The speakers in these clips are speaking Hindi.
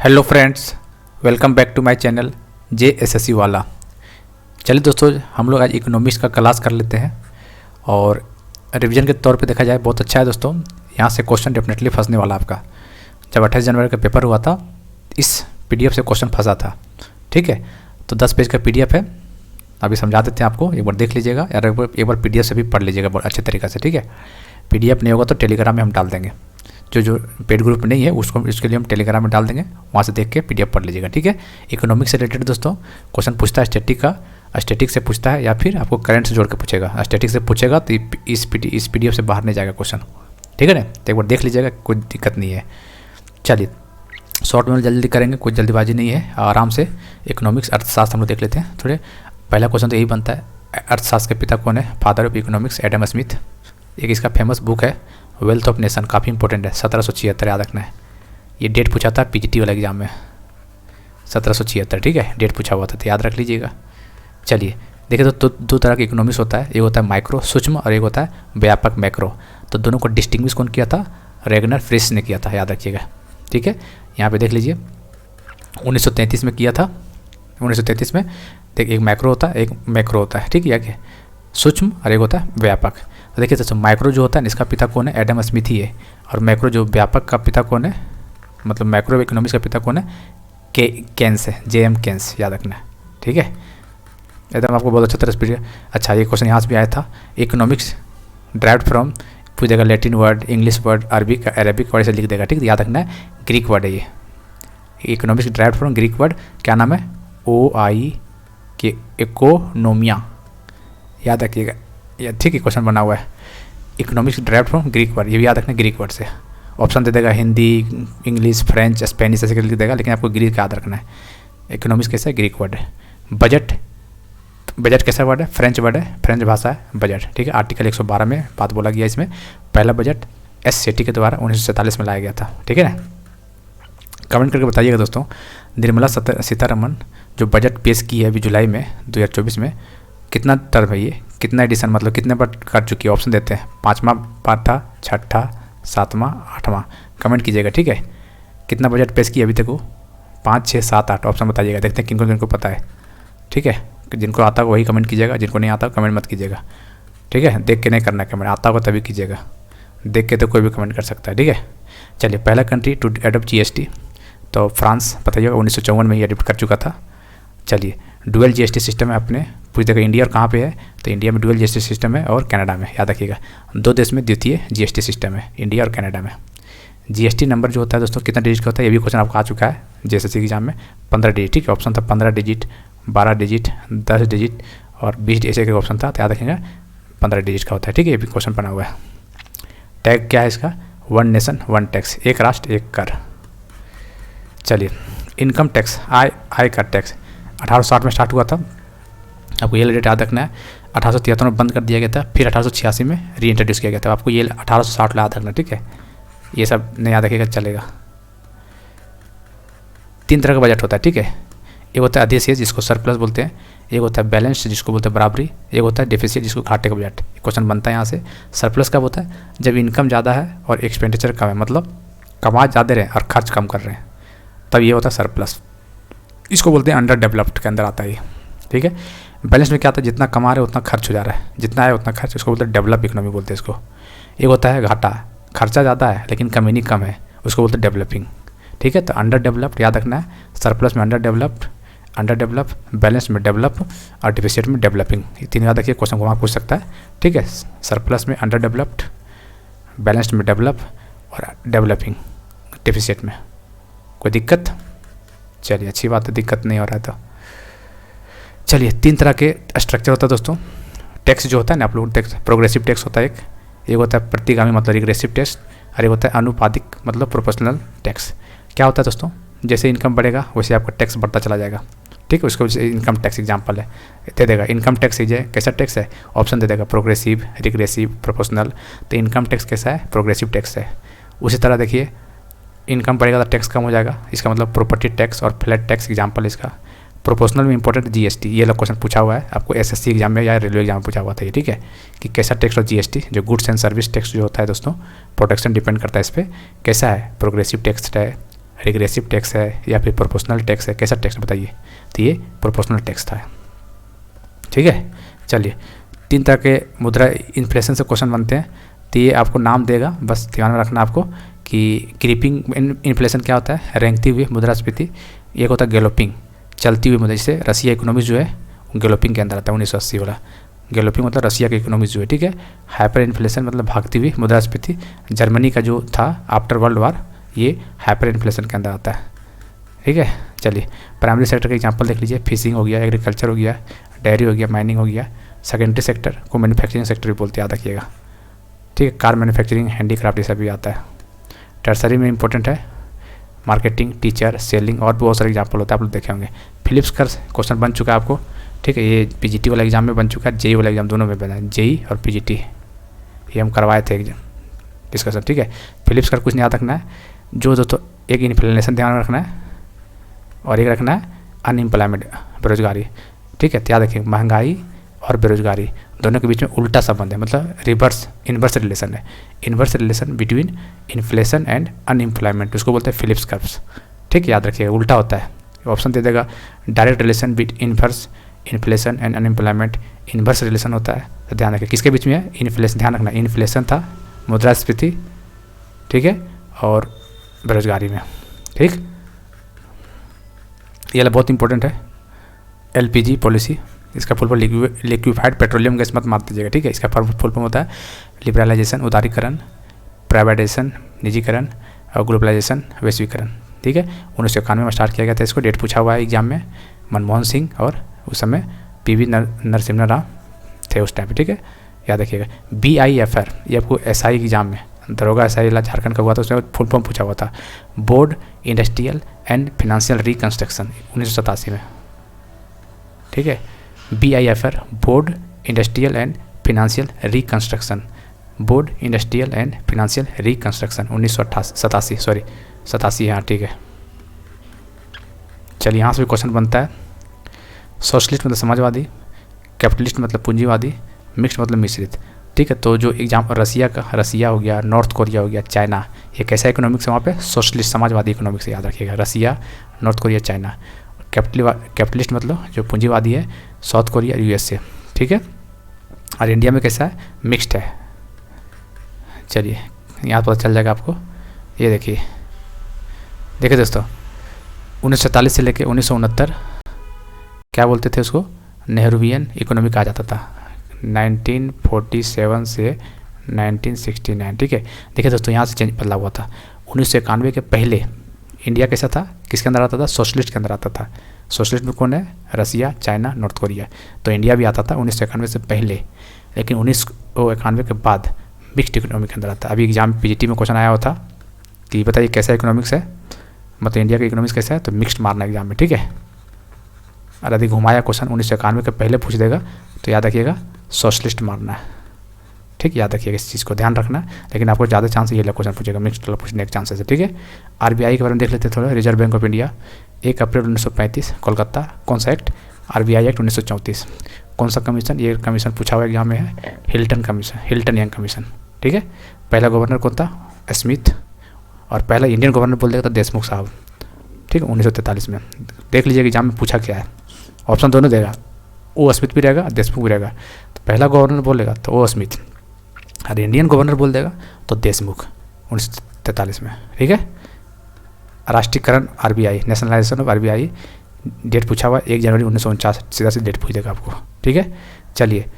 Hello friends, welcome back to my channel JSSC वाला। चलिए दोस्तों, हम लोग आज इकोनॉमिक्स का क्लास कर लेते हैं और रिवीजन के तौर पे देखा जाए बहुत अच्छा है दोस्तों। यहाँ से क्वेश्चन डेफिनेटली फंसने वाला आपका। जब 28 जनवरी का पेपर हुआ था इस PDF से क्वेश्चन फंसा था। ठीक है, तो 10 पेज का PDF है, अभी समझा देते हैं आपको, एक बार देख लीजिएगा यार, एक बार PDF से भी पढ़ लीजिएगा बहुत अच्छे तरीके से। ठीक है, PDF नहीं होगा तो टेलीग्राम में हम डाल देंगे, जो पेड ग्रुप नहीं है उसको, इसके लिए हम टेलीग्राम में डाल देंगे, वहाँ से देख के PDF पढ़ लीजिएगा। ठीक है, इकोनॉमिक्स से रिलेटेड दोस्तों क्वेश्चन पूछता है स्टैटिक का, स्टैटिक से पूछता है या फिर आपको करंट से जोड़ के पूछेगा। स्टैटिक से पूछेगा तो इस PDF से बाहर नहीं जाएगा क्वेश्चन। ठीक है ना, तो एक बार देख लीजिएगा, कोई दिक्कत नहीं है। चलिए शॉर्ट में जल्दी करेंगे, कोई जल्दीबाजी नहीं है, आराम से। इकोनॉमिक्स अर्थशास्त्र हम लोग देख लेते हैं थोड़े। पहला क्वेश्चन तो यही बनता है, अर्थशास्त्र के पिता कौन है? Father of economics Adam Smith. एक इसका फेमस बुक है वेल्थ ऑफ नेशन, काफ़ी इंपॉर्टेंट है, 1776 याद रखना है। ये डेट पूछा था PGT वाले एग्जाम में, 1776। ठीक है, डेट पूछा हुआ था तो याद रख लीजिएगा। चलिए देखिए, तो दो तरह के इकोनॉमिक्स होता है, एक होता है माइक्रो सूक्ष्म और एक होता है व्यापक मैक्रो। तो दोनों को डिस्टिंग्विश कौन किया था? रेगनर फ्रिश ने किया था, याद रखिएगा। ठीक है, यहाँ पे देख लीजिए 1933 में किया था। 1933 में देखिए, एक मैक्रो होता है एक मैक्रो होता है। ठीक है, क्या सूक्ष्म और एक होता है व्यापक। तो देखिए दोस्तों, माइक्रो जो होता है इसका पिता कौन है? एडम स्मिथ ही है। और मैक्रो जो व्यापक का पिता कौन है, मतलब मैक्रो इकोनॉमिक्स का पिता कौन है? केन्स है, JM केन्स, याद रखना है। ठीक है, एकदम आपको बहुत अच्छा तरह से। अच्छा, ये क्वेश्चन यहाँ से भी आया था, इकोनॉमिक्स ड्राइव्ड फ्रॉम, पूछ देगा Latin word, English word, Arabic word से लिख देगा। ठीक है, याद रखना है, ग्रीक वर्ड है ये। Economics derived from Greek word, क्या नाम है? OI के इकोनोमिया, याद रखिएगा। या ठीक है, क्वेश्चन बना हुआ है economics derived from Greek word, ये भी याद रखना ग्रीक वर्ड से। ऑप्शन दे देगा हिंदी, इंग्लिश, फ्रेंच, स्पेनिश ऐसे लिख देगा, लेकिन आपको ग्रीक याद रखना है। इकोनॉमिक्स कैसा है? ग्रीक वर्ड है। बजट कैसा वर्ड है? फ्रेंच वर्ड है, फ्रेंच भाषा है बजट। ठीक है, आर्टिकल 112 में बात बोला गया इसमें। पहला बजट S सेठी के द्वारा 1947 में लाया गया था। ठीक है ना, कमेंट करके बताइएगा दोस्तों। निर्मला सीतारमण जो बजट पेश की है अभी जुलाई में 2024 में, कितना टर्म है ये, कितना एडिशन, मतलब कितने बार कर चुकी है? ऑप्शन देते हैं, 5वां बार था, 6ठा, 7वां, 8वां। कमेंट कीजिएगा। ठीक है, कितना बजट पेश किया अभी तक वो? 5, 6, 7, 8 ऑप्शन बताइएगा, देखते हैं किनको पता है। ठीक है, जिनको आता हो वही कमेंट कीजिएगा, जिनको नहीं आता कमेंट मत कीजिएगा। ठीक है, देख के नहीं करना कमेंट, आता होगा तभी कीजिएगा, देख के तो कोई भी कमेंट कर सकता है। ठीक है, चलिए पहला कंट्री टू एडॉप्ट GST, तो फ्रांस बताइए, 1954 में ही एडॉप्ट कर चुका था। चलिए डुअल GST सिस्टम है अपने, पूछ देगा इंडिया और कहाँ पे है? तो इंडिया में डुअल GST सिस्टम है और कनाडा में, याद रखिएगा। 2 देश में द्वितीय GST सिस्टम है, इंडिया और कनाडा में। GST नंबर जो होता है दोस्तों कितना डिजिट का होता है? ये भी क्वेश्चन आपको आ चुका है JSSC एग्जाम में, 15 डिजिट। ठीक है, ऑप्शन था 15 डिजिट, 12 डिजिट, 10 डिजिट और 20 डिजिट ऐसे का ऑप्शन था, तो याद रखिएगा 15 डिजिट का होता है। ठीक है, ये भी क्वेश्चन बना हुआ है। टैग क्या है इसका? 1 नेशन 1 टैक्स, एक राष्ट्र एक कर। चलिए इनकम टैक्स, आय का टैक्स 1860 में स्टार्ट हुआ था, आपको ये डेट याद रखना है। 1873 में बंद कर दिया गया था, फिर 1886 में री इंट्रोड्यूस किया गया था, आपको ये 1860 याद रखना। ठीक है, ये सब नहीं याद रखिएगा चलेगा। 3 तरह का बजट होता है। ठीक है, एक होता है अधिशेष जिसको सरप्लस बोलते हैं, एक होता है बैलेंस जिसको बोलते हैं बराबरी, एक होता है डेफिसिट जिसको घाटे का बजट। क्वेश्चन बनता है यहाँ से, सरप्लस कब होता है? जब इनकम ज़्यादा है और एक्सपेंडिचर कम है, मतलब कमा ज़्यादा रहे और खर्च कम कर रहे हैं, तब ये होता है सरप्लस। इसको बोलते हैं अंडर डेवलप्ड के अंदर आता है ये। ठीक है, बैलेंस में क्या आता है? जितना कमा रहे उतना खर्च हो जा रहा है, जितना आया उतना खर्च, उसको बोलते हैं डेवलप इकोनॉमी बोलते हैं इसको। एक होता है घाटा, खर्चा ज़्यादा है लेकिन कमी कम है, उसको बोलते हैं डेवलपिंग। ठीक है, तो अंडर डेवलप्ड याद रखना है, सरप्लस में अंडर डेवलप, बैलेंस में डेवलप और डिफिसिट में डेवलपिंग। ये 3 याद रखिए, क्वेश्चन को वहाँ पूछ सकता है। ठीक है, सरप्लस में अंडर डेवलप्ड, बैलेंस्ड में डेवलप और डेवलपिंग डिफिसिट में। कोई दिक्कत? चलिए अच्छी बात है, दिक्कत नहीं हो रहा है तो चलिए। 3 तरह के स्ट्रक्चर होता है दोस्तों। टैक्स जो होता है ना, आप लोग टैक्स, प्रोग्रेसिव टैक्स होता है एक होता है प्रतिगामी मतलब रिग्रेसिव टैक्स, और एक होता है अनुपातिक मतलब प्रोपोर्शनल टैक्स। क्या होता है दोस्तों? जैसे इनकम बढ़ेगा वैसे आपका टैक्स बढ़ता चला जाएगा। ठीक है, उसका इनकम टैक्स एग्जाम्पल है, दे देगा इनकम टैक्स है, कैसा टैक्स है? ऑप्शन दे देगा प्रोग्रेसिव, रिग्रेसिव, प्रोपोर्शनल। तो इनकम टैक्स कैसा है? प्रोग्रेसिव टैक्स है। उसी तरह देखिए, इनकम बढ़ेगा तो टैक्स कम हो जाएगा, इसका मतलब प्रॉपर्टी टैक्स और फ्लैट टैक्स एग्जाम्पल इसका। प्रोपोर्शनल में इंपॉर्टेंट GST, ये लोग क्वेश्चन पूछा हुआ है आपको SSC एग्जाम में या रेलवे एग्जाम में पूछा हुआ था ये। ठीक है, कि कैसा टैक्स और GST जो गुड्स एंड सर्विस टैक्स जो होता है दोस्तों, प्रोटेक्शन डिपेंड करता है इस पर, कैसा है? प्रोग्रेसिव टैक्स है, रिग्रेसिव टैक्स है या फिर प्रोपोर्शनल टैक्स है, कैसा टैक्स बताइए? तो ये प्रोपोर्शनल टैक्स था। ठीक है, चलिए 3 तरह के मुद्रा इन्फ्लेशन से क्वेश्चन बनते हैं, तो ये आपको नाम देगा, बस ध्यान में रखना आपको कि क्रीपिंग इन्फ्लेशन क्या होता है, रेंगती हुई मुद्रास्फीति। एक होता है गैलोपिंग, चलती हुई मुद्रा, जैसे रसिया इकोनॉमिक्स जो है गैलोपिंग के अंदर आता है 1980 वाला। गैलोपिंग मतलब रसिया की इकोनॉमिक्स जो है, ठीक है। हाइपर इन्फ्लेशन मतलब भागती हुई मुद्रास्फीति, जर्मनी का जो था आफ्टर वर्ल्ड वार, ये हाइपर इन्फ्लेशन के अंदर आता है। ठीक है, चलिए प्राइमरी सेक्टर का एग्जांपल देख लीजिए, फिशिंग हो गया, एग्रीकल्चर हो गया, डेयरी हो गया, माइनिंग हो गया। सेकेंडरी सेक्टर को मैन्युफैक्चरिंग सेक्टर भी बोलते हैं, याद रखिएगा। ठीक है, कार मैन्युफैक्चरिंग, हैंडीक्राफ्ट ये सब भी आता है। टर्सरी में इंपॉर्टेंट है मार्केटिंग, टीचर, सेलिंग और बहुत सारे एग्जाम्पल होता है, आप लोग देखे होंगे। फिलिप्स कर्व क्वेश्चन बन चुका है आपको, ठीक है, ये पीजीटी वाला एग्जाम में बन चुका है, जेई वाला एग्जाम दोनों में बना है, जेई और पीजीटी, ये हम करवाए थे एग्जाम डिस्कशन। ठीक है, फिलिप्स कर्व कुछ नहीं याद रखना है, जो दोस्तों एक इन्फ्लेशन ध्यान रखना है और एक रखना है अनएम्प्लॉयमेंट, बेरोजगारी। ठीक है, तो याद रखिए महंगाई और बेरोजगारी दोनों के बीच में उल्टा संबंध है, मतलब रिवर्स इन्वर्स रिलेशन है, inverse relation between inflation and unemployment, उसको बोलते हैं फिलिप्स कर्व्स। ठीक है, याद रखिएगा, उल्टा होता है। ऑप्शन दे देगा direct relation bit inverse inflation and unemployment, inverse relation होता है, तो ध्यान रखिए किसके बीच में है, इन्फ्लेशन, ध्यान रखना इन्फ्लेशन था, मुद्रास्फीति, ठीक है, और बेरोजगारी में। ठीक, ये बहुत इंपॉर्टेंट है। एलपीजी पॉलिसी, इसका full form liquefied petroleum gas मत मार दीजिएगा। ठीक है, इसका फुल फॉर्म होता है लिबरलाइजेशन, उदारीकरण, प्राइवेटाइजेशन, निजीकरण, और ग्लोबलाइजेशन, वैश्वीकरण। ठीक है, 1991 में स्टार्ट किया गया था इसको, डेट पूछा हुआ है एग्जाम में, मनमोहन सिंह और उस समय पीवी नरसिम्हा राव थे उस टाइम पे। ठीक है, याद रखिएगा। BIFR ये आपको SI एग्जाम में, दरोगा SI झारखंड का हुआ था, उसमें फुल फॉर्म पूछा हुआ था, board industrial and financial reconstruction, 1987 में। ठीक है, BIFR board industrial and financial reconstruction, board industrial and financial reconstruction 1987 हाँ, ठीक है। चलिए यहाँ से भी क्वेश्चन बनता है। सोशलिस्ट मतलब समाजवादी, कैपिटलिस्ट मतलब पूंजीवादी, मिक्स्ड मतलब मिश्रित। ठीक है, तो जो एग्जाम रसिया हो गया, नॉर्थ कोरिया हो गया, चाइना, ये कैसा इकोनॉमिक्स है वहाँ पे, सोशलिस्ट समाजवादी इकोनॉमिक्स याद रखिएगा, रसिया, नॉर्थ कोरिया, चाइना। कैपिटलिस्ट मतलब जो पूंजीवादी है, साउथ कोरिया, USA। ठीक है, और इंडिया में कैसा है, मिक्स्ड है। चलिए यहाँ पता चल जाएगा आपको, ये देखिए दोस्तों, 1947 से लेकर 1969 क्या बोलते थे उसको, नेहरूवियन इकोनॉमी कहा जाता था, 1947 से 1969। ठीक है, देखिए दोस्तों यहाँ से चेंज बदलाव हुआ था। 1991 के पहले इंडिया कैसा था, किसके अंदर आता था, सोशलिस्ट के अंदर आता था। सोशलिस्ट में कौन है, रसिया, चाइना, नॉर्थ कोरिया, तो इंडिया भी आता था 1991 से पहले। लेकिन 1991 के बाद मिक्स्ड इकोनॉमी के अंदर आता है। अभी एग्जाम PGT में क्वेश्चन आया हुआ था कि बताइए कैसा इकोनॉमिक्स है, मतलब इंडिया का इकोनॉमिक्स कैसा है, तो मिक्स्ड मारना एग्जाम में। ठीक है, और यदि घुमाया क्वेश्चन 1991 के पहले पूछ देगा तो याद रखिएगा सोशलिस्ट मारना है। ठीक, याद रखिएगा, इस चीज़ को ध्यान रखना। लेकिन आपको ज़्यादा चांस ये क्वेश्चन पूछेगा, मिक्स्ड वाला पूछने के चांसेस है। ठीक है, RBI के बारे में देख लेते हैं थोड़ा। रिजर्व बैंक ऑफ इंडिया, 1 अप्रैल 1935 कोलकाता। कौन सा एक्ट, RBI एक्ट 1934। कौन सा कमीशन, ये कमीशन पूछा हुआ एग्जाम में है, Hilton commission, Hilton young commission. ठीक है, पहला गवर्नर कौन था, स्मिथ, और पहला इंडियन गवर्नर बोल देगा तो देशमुख साहब। ठीक है, 1943 में। देख लीजिए एग्जाम में पूछा क्या है, ऑप्शन दोनों देगा, ओ स्मिथ भी रहेगा, देशमुख भी रहेगा। तो पहला गवर्नर बोलेगा तो ओ स्मिथ, और इंडियन गवर्नर बोल देगा तो देशमुख, 1943 में। ठीक है, राष्ट्रीयकरण RBI, nationalization of RBI, date पूछा हुआ 1 जनवरी 1949, सीधा से डेट पूछ देगा आपको। ठीक है, चलिए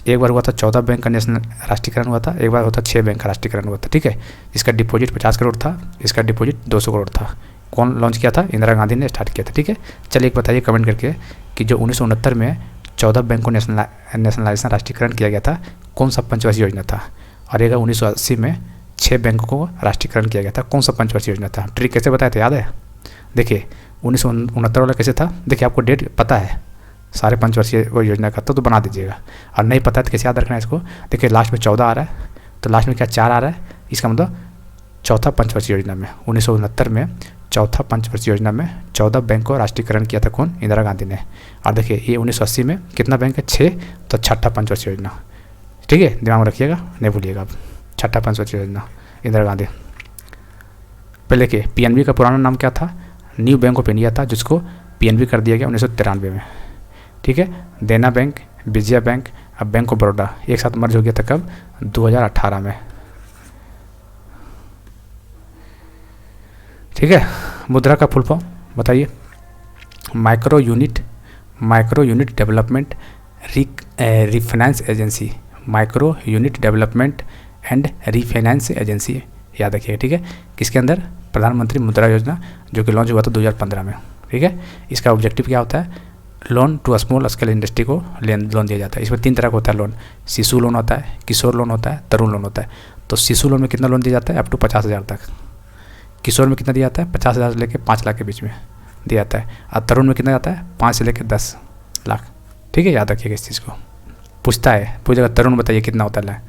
एक बार हुआ था 14 बैंक का नेशनल राष्ट्रीयकरण हुआ था, एक बार होता 6 बैंक का राष्ट्रीयकरण हुआ था। ठीक है, इसका डिपॉजिट 50 करोड़ था, इसका डिपॉजिट 200 करोड़ था। कौन लॉन्च किया था, इंदिरा गांधी ने स्टार्ट किया था। ठीक है, चलिए एक बताइए कमेंट करके कि जो 1969 में 14 बैंक को नेशनलाइजेशन राष्ट्रीयकरण किया गया था, कौन सा पंचवर्षीय योजना था। और एक 1980 में 6 बैंकों को राष्ट्रीयकरण किया गया था, कौन सा पंचवर्षीय योजना था। ट्रिक कैसे बताए थे, याद है? देखिए 1969 वाला कैसे था, देखिए आपको डेट पता है सारे पंचवर्षीय योजना का, तो बना दीजिएगा। और नहीं पता है तो कैसे याद रखना है इसको, देखिए लास्ट में 14 आ रहा है, तो लास्ट में क्या 4 आ रहा है, इसका मतलब चौथा पंचवर्षीय योजना में 1969 में चौथा पंचवर्षीय योजना में 14 बैंक को राष्ट्रीयकरण किया था, कौन, इंदिरा गांधी ने। और देखिए ये 1980 में कितना बैंक है, 6, तो छठा पंचवर्षीय योजना। ठीक है, दिमाग में रखिएगा, नहीं भूलिएगा आप, छठा पंचवर्षीय योजना इंदिरा गांधी। पहले के पीएनबी का पुराना नाम क्या था, न्यू बैंक ऑफ इंडिया था, जिसको पीएनबी कर दिया गया 1993 में। ठीक है, देना बैंक, विजया बैंक, अब बैंक ऑफ बड़ौदा एक साथ मर्ज हो गया था कब, 2018 में। ठीक है, मुद्रा का फुल फॉर्म बताइए, micro unit development refinance agency, micro unit development and refinance agency, याद रखिएगा। ठीक है, किसके अंदर, प्रधानमंत्री मुद्रा योजना, जो कि लॉन्च हुआ था 2015 में। ठीक है, इसका ऑब्जेक्टिव क्या होता है, loan to small scale industry को लोन दिया जाता है। इसमें 3 तरह का होता है लोन, शिशु लोन होता है, किशोर लोन होता है, तरुण लोन होता है। तो शिशु लोन में कितना लोन दिया जाता है, अप टू 50,000 तक। किशोर में कितना दिया जाता है, 50,000 से लेकर 5 लाख के बीच में दिया जाता है। और तरुण में कितना जाता है, 5 से लेकर 10 लाख। ठीक है, याद रखिएगा इस चीज़ को, पूछता है पूरी जगह, तरुण बताइए कितना होता है,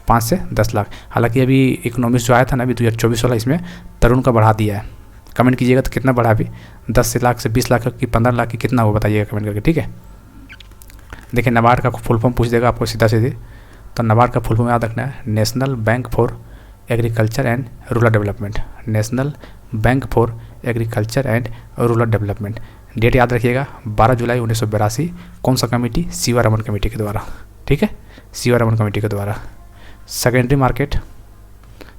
5 से 10 लाख। हालांकि अभी इकोनॉमिक्स जो आया था ना, अभी 2024 वाला, इसमें तरुण का बढ़ा दिया है। कमेंट कीजिएगा तो कितना बढ़ा, अभी 10 लाख से 20 लाख की, 15 लाख की, कितना हो बताइएगा कमेंट करके। ठीक है, देखिए नाबार्ड का फुल फॉर्म पूछ देगा आपको सीधा सीधे, तो नाबार्ड का फुल फॉर्म याद रखना है, national bank for agriculture and rural development, national bank for agriculture and rural development. Date याद रखिएगा 12 जुलाई 1982, कौन सा कमेटी, सीवारमन कमेटी के द्वारा। ठीक है, सीवारमन कमेटी के द्वारा। सेकेंडरी मार्केट,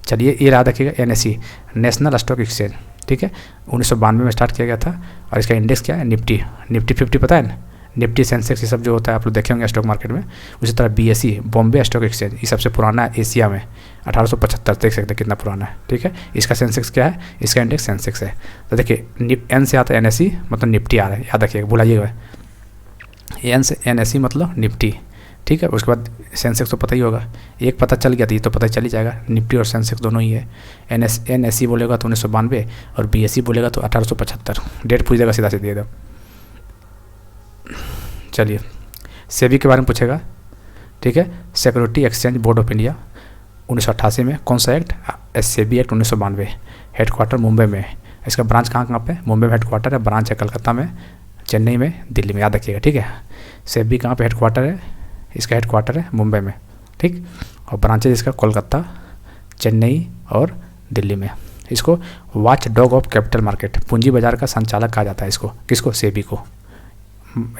चलिए ये याद रखिएगा, एनएसई, नेशनल स्टॉक एक्सचेंज। ठीक है, 1992 में स्टार्ट किया गया था, और इसका इंडेक्स क्या है, निफ्टी 50 पता है ना, निफ्टी सेंसेक्स ये सब जो होता है आप लोग देखे होंगे स्टॉक मार्केट में। उसी तरह बीएसई, बॉम्बे स्टॉक एक्सचेंज, ये सबसे पुराना है एशिया में, 1875, देख सकते हैं कितना पुराना है। ठीक है, इसका सेंसेक्स क्या है, इसका इंडेक्स सेंसेक्स है। तो देखिए एन से आता है एनएसई, मतलब निफ्टी आ रहा है, याद रखिएगा, भुलाइएगा, एन से एनएसई मतलब निफ्टी। ठीक है, उसके बाद सेंसेक्स तो पता ही होगा, एक पता चल गया तो ये तो पता ही चल ही जाएगा, निफ्टी और सेंसेक्स दोनों ही है। एनएसई बोलेगा तो 1992, और बीएसई बोलेगा तो 1875। डेट पूछ देगा सीधा सीधा एकदम। चलिए, सेबी के बारे में पूछेगा। ठीक है, security exchange board of India 1988 में, कौन सा act, SEBI act 1992, headquarter Mumbai में। इसका ब्रांच कहाँ पे, मुंबई में हेडक्वार्टर है, ब्रांच है कलकत्ता में, चेन्नई में, दिल्ली में, याद रखिएगा। ठीक है, सेबी कहाँ पे हेडक्वार्टर है, इसका हेडक्वार्टर है मुंबई में। ठीक, और ब्रांचेज इसका कोलकाता, चेन्नई और दिल्ली में। इसको watch dog of capital market, पूंजी बाजार का संचालक कहा जाता है इसको, किसको, सेबी को।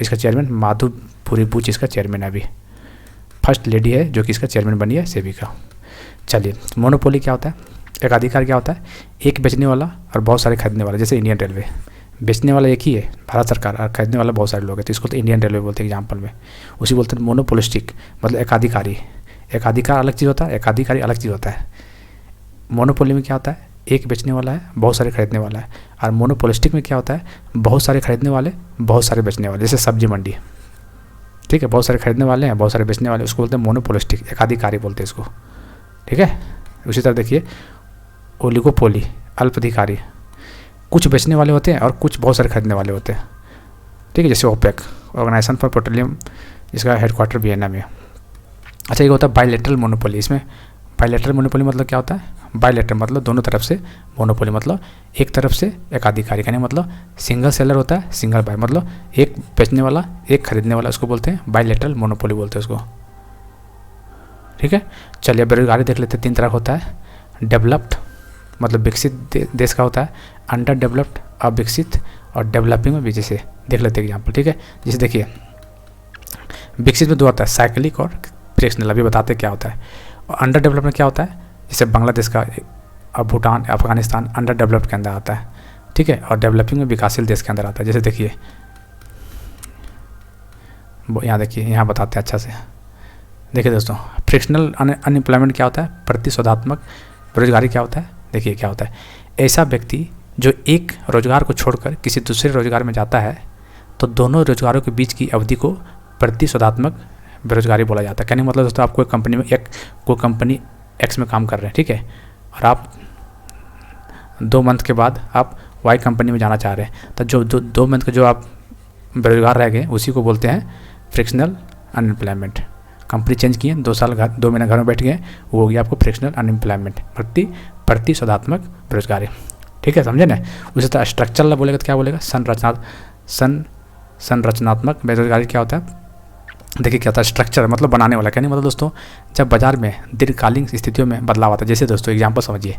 इसका चेयरमैन माधुपुरी बुच इसका चेयरमैन है, अभी फर्स्ट लेडी है जो कि इसका चेयरमैन बनी है सेबी का। चलिए, मोनोपोली क्या होता है, एकाधिकार क्या होता है, एक बेचने वाला और बहुत सारे खरीदने वाला। जैसे इंडियन रेलवे, बेचने वाला एक ही है भारत सरकार, और खरीदने वाला बहुत सारे लोग हैं, तो इसको तो इंडियन रेलवे बोलते हैं एग्जाम्पल में। उसी बोलते हैं मोनोपोलिस्टिक, मतलब एकाधिकारी। एकाधिकार अलग चीज़ होता है, एकाधिकारी अलग चीज़ होता है। मोनोपोली में क्या होता है, एक बेचने वाला है, बहुत सारे खरीदने वाला है। और मोनोपोलिस्टिक में क्या होता है, बहुत सारे खरीदने वाले, बहुत सारे बेचने वाले। जैसे सब्जी मंडी, ठीक है, बहुत सारे खरीदने वाले हैं, बहुत सारे बेचने वाले, उसको बोलते हैं मोनोपोलिस्टिक, एकाधिकारी बोलते हैं इसको। ठीक है, उसी तरह देखिए ओलिगोपोली, अल्पाधिकारी, कुछ बेचने वाले होते हैं और कुछ बहुत सारे खरीदने वाले होते हैं। ठीक है, जैसे ओपेक, ऑर्गेनाइजेशन फॉर पेट्रोलियम, इसका हेडक्वार्टर वियना में। अच्छा, ये होता है बायलैटरल मोनोपोली। इसमें बायलैटरल मोनोपोली मतलब क्या होता है, बायलैटरल मतलब दोनों तरफ से, मोनोपोली मतलब एक तरफ से एकाधिकारी, यानी मतलब सिंगल सेलर होता है, सिंगल बाय, मतलब एक बेचने वाला एक खरीदने वाला, उसको बोलते हैं बायलैटरल मोनोपोली बोलते हैं उसको। ठीक है, चलिए बेरोजगारी देख लेते हैं। 3 तरह का होता है, डेवलप्ड मतलब विकसित देश का होता है, अंडर डेवलप्ड अविकसित, और डेवलपिंग में भी। जैसे देख लेते हैं एग्जाम्पल। ठीक है, जैसे देखिए विकसित में 2 आता है, साइक्लिक और फ्रैक्शनल, अभी बताते क्या होता है। और अंडर डेवलप में क्या होता है, जैसे बांग्लादेश का, भूटान, अफगानिस्तान अंडर डेवलप्ड के अंदर आता है। ठीक है, और डेवलपिंग में विकासशील देश के अंदर आता है। जैसे देखिए यहाँ देखिए, यहाँ बताते हैं अच्छा से। देखिए दोस्तों, फ्रिक्शनल अनएम्प्लॉयमेंट क्या होता है, प्रतिशोधात्मक बेरोजगारी क्या होता है। देखिए क्या होता है, ऐसा व्यक्ति जो एक रोजगार को छोड़कर किसी दूसरे रोजगार में जाता है, तो दोनों रोजगारों के बीच की अवधि को प्रतिशोधात्मक बेरोजगारी बोला जाता है। कहने का मतलब दोस्तों, आप कोई कंपनी में कोई कंपनी एक्स में काम कर रहे हैं, ठीक है, और आप 2 मंथ के बाद आप वाई कंपनी में जाना चाह रहे हैं, तो जो 2 मंथ का जो आप बेरोजगार रह गए, उसी को बोलते हैं फ्रिक्शनल अनएम्प्लॉयमेंट। कंपनी चेंज किए, 2 साल 2 महीने घर में बैठ गए, वो हो गया आपको फ्रिक्शनल अनएम्प्लॉयमेंट, प्रतिशोधात्मक बेरोजगारी। ठीक है, समझे ना। उसी तरह स्ट्रक्चरल बोलेगा तो क्या बोलेगा, संरचनात्मक बेरोजगारी क्या होता है। देखिए क्या होता है, स्ट्रक्चर मतलब बनाने वाला। कहने मतलब दोस्तों, जब बाजार में दीर्घकालीन स्थितियों में बदलाव आता है, जैसे दोस्तों एग्जांपल समझिए,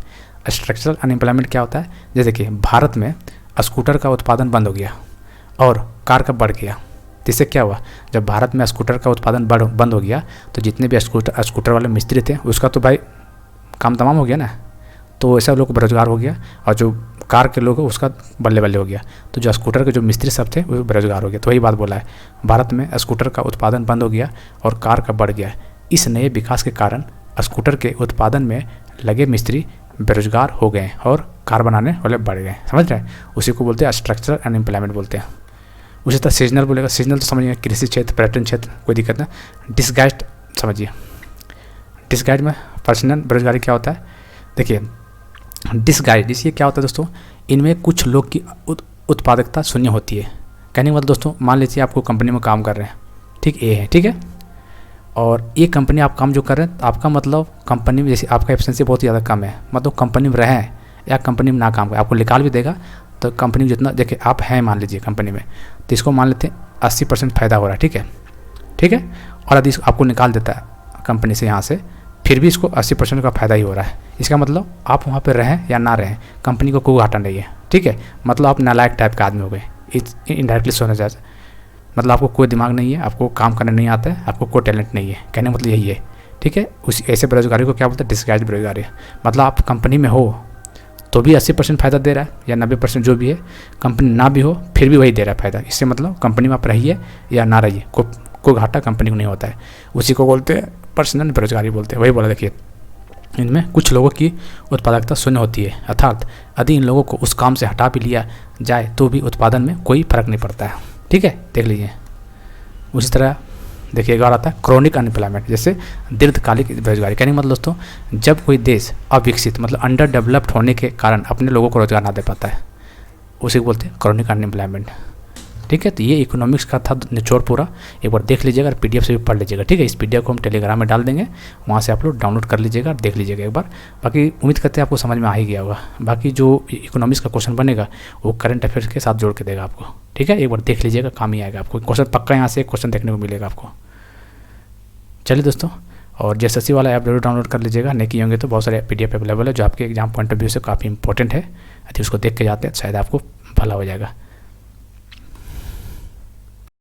स्ट्रक्चरल अनएम्प्लॉयमेंट क्या होता है, जैसे कि भारत में स्कूटर का उत्पादन बंद हो गया और कार का बढ़ गया। इससे क्या हुआ, जब भारत में स्कूटर का उत्पादन बंद हो गया तो जितने भी स्कूटर वाले मिस्त्री थे उसका तो भाई काम तमाम हो गया ना, तो ऐसा लोग बेरोजगार हो गया, और जो कार के लोग उसका बल्ले बल्ले हो गया। तो जो स्कूटर के जो मिस्त्री सब थे वो बेरोजगार हो गए। तो वही बात बोला है, भारत में स्कूटर का उत्पादन बंद हो गया और कार का बढ़ गया। इस नए विकास के कारण स्कूटर के उत्पादन में लगे मिस्त्री बेरोजगार हो गए और कार बनाने वाले बढ़ गए। समझ रहे हैं, उसी को बोलते हैं स्ट्रक्चरल अनएम्प्लॉयमेंट बोलते हैं। उसी तरह सीजनल बोलेगा, सीजनल तो समझिए कृषि क्षेत्र, पर्यटन क्षेत्र, कोई दिक्कत नहीं। डिसगाइज्ड समझिए, डिसगाइज्ड में पर्सनल बेरोजगारी क्या होता है, देखिए डिसगाइज्ड इसलिए क्या होता है दोस्तों, इनमें कुछ लोग की उत्पादकता शून्य होती है। कहने का मतलब दोस्तों, मान लीजिए आपको कंपनी में काम कर रहे हैं, ठीक ए है, ठीक है, और ये कंपनी आप काम जो कर रहे हैं, तो आपका मतलब कंपनी में जैसे आपका एफिशिएंसी बहुत ज़्यादा कम है, मतलब कंपनी में रहें या कंपनी में ना काम करें, आपको निकाल भी देगा। तो कंपनी में जितना देखिए आप हैं मान लीजिए कंपनी में, तो इसको मान लेते हैं 80% फ़ायदा हो रहा है, ठीक है, ठीक है, और यदि आपको निकाल देता है कंपनी से यहाँ से, फिर भी इसको 80% का फ़ायदा ही हो रहा है। इसका मतलब आप वहाँ पर रहें या ना रहें, कंपनी को कोई घाटा नहीं है, ठीक है। मतलब आप नालायक टाइप का आदमी हो गए, इनडायरेक्टली सोचना चाहिए। मतलब आपको कोई दिमाग नहीं है, आपको काम करने नहीं आता है, आपको कोई टैलेंट नहीं है, कहने का मतलब यही है, ठीक है। उस ऐसे बेरोजगारी को क्या बोलते हैं, डिसगाइज्ड बेरोजगारी। मतलब आप कंपनी में हो तो भी 80% फ़ायदा दे रहा है या 90% जो भी है, कंपनी ना भी हो फिर भी वही दे रहा है फ़ायदा। इससे मतलब कंपनी में आप रहिए या ना रहिए, कोई घाटा कंपनी को नहीं होता है। उसी को बोलते हैं पर्सनल बेरोजगारी बोलते हैं। वही बोला, देखिए इनमें कुछ लोगों की उत्पादकता शून्य होती है, अर्थात यदि इन लोगों को उस काम से हटा भी लिया जाए तो भी उत्पादन में कोई फर्क नहीं पड़ता है, ठीक है, देख लीजिए। उसी तरह देखिए एक और आता है क्रोनिक अनएम्प्लॉयमेंट, जैसे दीर्घकालिक बेरोजगारी। कहने का मतलब दोस्तों, जब कोई देश अविकसित मतलब अंडर डेवलप्ड होने के कारण अपने लोगों को रोजगार ना दे पाता है, उसी को बोलते हैं क्रोनिक अनएम्प्लॉयमेंट, ठीक है। तो ये इकोनॉमिक्स का था निचोड़ पूरा, एक बार देख लीजिएगा और पीडीएफ से भी पढ़ लीजिएगा, ठीक है। इस पीडीएफ को हम टेलीग्राम में डाल देंगे, वहाँ से आप लोग डाउनलोड कर लीजिएगा और देख लीजिएगा एक बार। बाकी उम्मीद करते हैं आपको समझ में आ ही गया होगा। बाकी जो इकोनॉमिक्स का क्वेश्चन बनेगा वो करंट अफेयर्स के साथ जोड़ के देगा आपको, ठीक है। एक बार देख लीजिएगा, काम ही आएगा आपको। क्वेश्चन पक्का यहाँ से एक क्वेश्चन देखने को मिलेगा आपको। चलिए दोस्तों, और जेएसएससी वाला ऐप जरूर डाउनलोड कर लीजिएगा, नहीं किए होंगे तो बहुत सारे पीडीएफ अवेलेबल है जो आपके एग्जाम पॉइंट ऑफ व्यू से काफ़ी इंपॉर्टेंट है। यदि उसको देख के जाते हैं शायद आपको भला हो जाएगा।